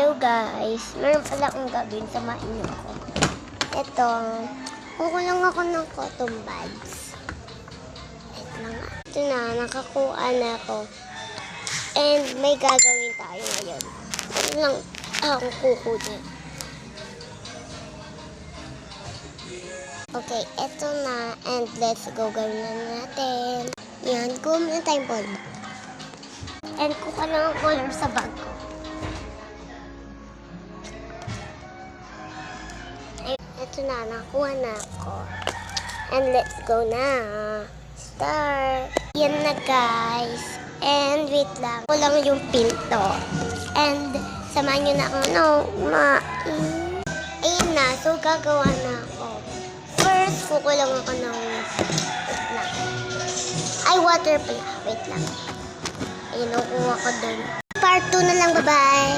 Hello guys, meron pala akong gagawin, samain niyo ako. Ito, kukulang ako ng cotton buds. Ito na nga. Ito na, nakakuha na ako. And may gagawin tayo ngayon. Ito lang akong kukunin. Okay, ito na. And let's go, gawin na natin. Yan, kuha na tayong polvo. And kuha lang ang color sa bag ko. Ito na, nakuha na ako. And let's go na. Start. Yan na guys. And wait lang. Ako lang yung pinto. And samahan nyo na ako. No, ayun na. So gagawa na ako. First, kukulang ako ng wait lang. Ay, water pala. Wait lang. Ayun, nakuha ko dun. Part 2 na lang. Bye-bye.